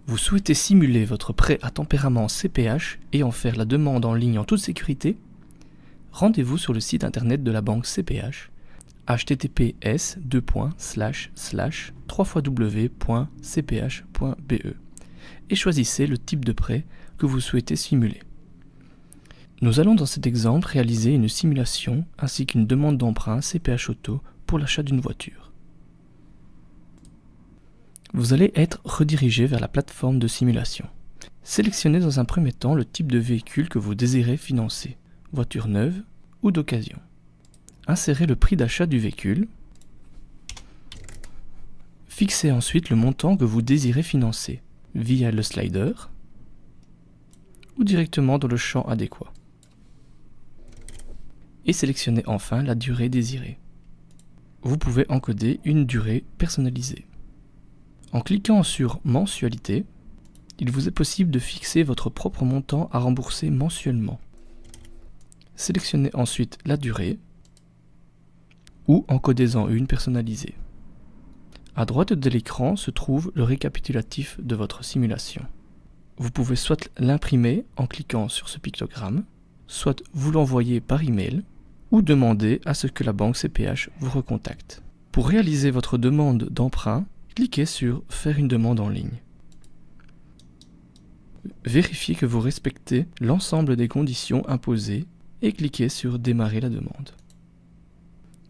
Vous souhaitez simuler votre prêt à tempérament CPH et en faire la demande en ligne en toute sécurité? Rendez-vous sur le site internet de la banque CPH https://www.cph.be et choisissez le type de prêt que vous souhaitez simuler. Nous allons dans cet exemple réaliser une simulation ainsi qu'une demande d'emprunt CPH Auto pour l'achat d'une voiture. Vous allez être redirigé vers la plateforme de simulation. Sélectionnez dans un premier temps le type de véhicule que vous désirez financer, voiture neuve ou d'occasion. Insérez le prix d'achat du véhicule. Fixez ensuite le montant que vous désirez financer via le slider ou directement dans le champ adéquat. Et sélectionnez enfin la durée désirée. Vous pouvez encoder une durée personnalisée. En cliquant sur Mensualité, il vous est possible de fixer votre propre montant à rembourser mensuellement. Sélectionnez ensuite la durée ou encodez-en une personnalisée. À droite de l'écran se trouve le récapitulatif de votre simulation. Vous pouvez soit l'imprimer en cliquant sur ce pictogramme, soit vous l'envoyer par email ou demander à ce que la banque CPH vous recontacte. Pour réaliser votre demande d'emprunt, cliquez sur « Faire une demande en ligne ». Vérifiez que vous respectez l'ensemble des conditions imposées et cliquez sur « Démarrer la demande ».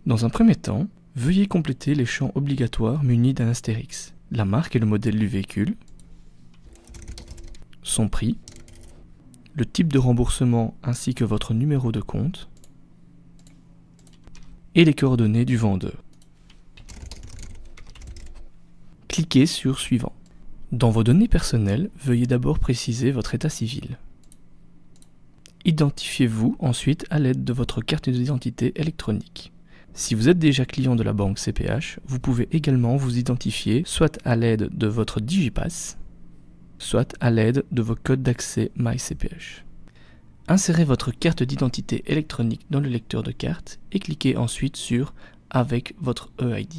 Dans un premier temps, veuillez compléter les champs obligatoires munis d'un astérix, la marque et le modèle du véhicule, son prix, le type de remboursement ainsi que votre numéro de compte et les coordonnées du vendeur. Cliquez sur Suivant. Dans vos données personnelles, veuillez d'abord préciser votre état civil. Identifiez-vous ensuite à l'aide de votre carte d'identité électronique. Si vous êtes déjà client de la banque CPH, vous pouvez également vous identifier soit à l'aide de votre Digipass, soit à l'aide de vos codes d'accès MyCPH. Insérez votre carte d'identité électronique dans le lecteur de carte et cliquez ensuite sur « Avec votre EID ».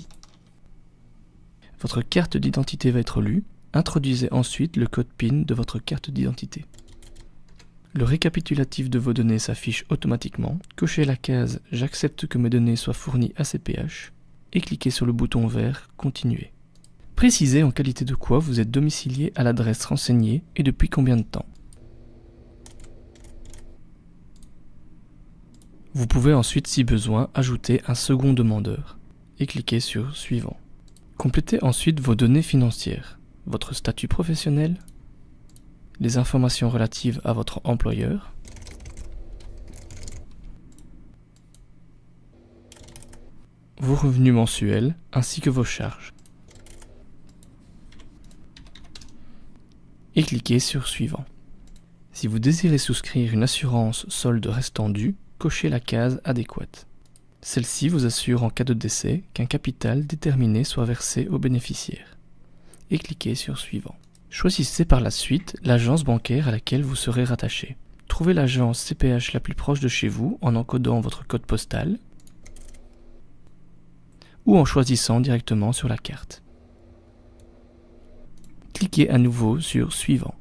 Votre carte d'identité va être lue. Introduisez ensuite le code PIN de votre carte d'identité. Le récapitulatif de vos données s'affiche automatiquement. Cochez la case « J'accepte que mes données soient fournies à CPH » et cliquez sur le bouton vert « Continuer ». Précisez en qualité de quoi vous êtes domicilié à l'adresse renseignée et depuis combien de temps. Vous pouvez ensuite, si besoin, ajouter un second demandeur et cliquez sur « Suivant ». Complétez ensuite vos données financières, votre statut professionnel, les informations relatives à votre employeur, vos revenus mensuels ainsi que vos charges. Et cliquez sur Suivant. Si vous désirez souscrire une assurance solde restant due, cochez la case adéquate. Celle-ci vous assure en cas de décès qu'un capital déterminé soit versé aux bénéficiaires. Et cliquez sur Suivant. Choisissez par la suite l'agence bancaire à laquelle vous serez rattaché. Trouvez l'agence CPH la plus proche de chez vous en encodant votre code postal ou en choisissant directement sur la carte. Cliquez à nouveau sur Suivant.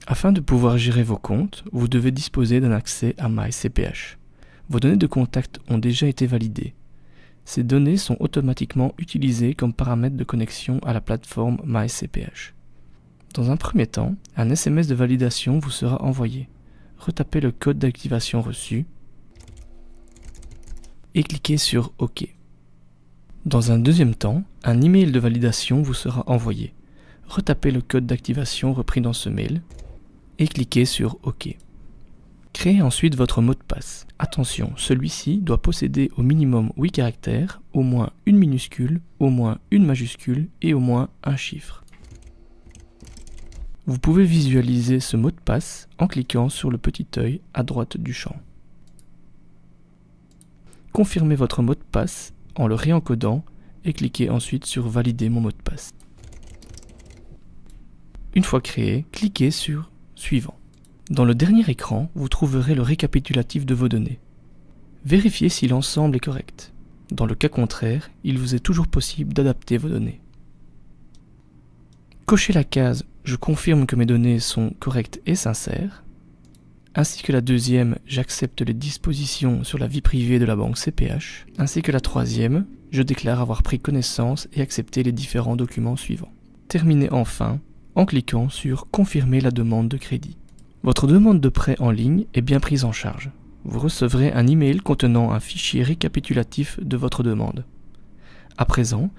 Afin de pouvoir gérer vos comptes, vous devez disposer d'un accès à MyCPH. Vos données de contact ont déjà été validées. Ces données sont automatiquement utilisées comme paramètres de connexion à la plateforme MyCPH. Dans un premier temps, un SMS de validation vous sera envoyé. Retapez le code d'activation reçu et cliquez sur OK. Dans un deuxième temps, un email de validation vous sera envoyé. Retapez le code d'activation repris dans ce mail et cliquez sur OK. Créez ensuite votre mot de passe. Attention, celui-ci doit posséder au minimum 8 caractères, au moins une minuscule, au moins une majuscule et au moins un chiffre. Vous pouvez visualiser ce mot de passe en cliquant sur le petit œil à droite du champ. Confirmez votre mot de passe en le réencodant et cliquez ensuite sur « Valider mon mot de passe ». Une fois créé, cliquez sur « Suivant ». Dans le dernier écran, vous trouverez le récapitulatif de vos données. Vérifiez si l'ensemble est correct. Dans le cas contraire, il vous est toujours possible d'adapter vos données. Cochez la case « Je confirme que mes données sont correctes et sincères », ainsi que la deuxième « J'accepte les dispositions sur la vie privée de la banque CPH », ainsi que la troisième « Je déclare avoir pris connaissance et accepté les différents documents suivants ». Terminez enfin en cliquant sur « Confirmer la demande de crédit ». Votre demande de prêt en ligne est bien prise en charge. Vous recevrez un email contenant un fichier récapitulatif de votre demande. À présent,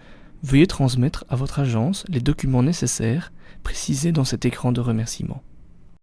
veuillez transmettre à votre agence les documents nécessaires précisés dans cet écran de remerciement.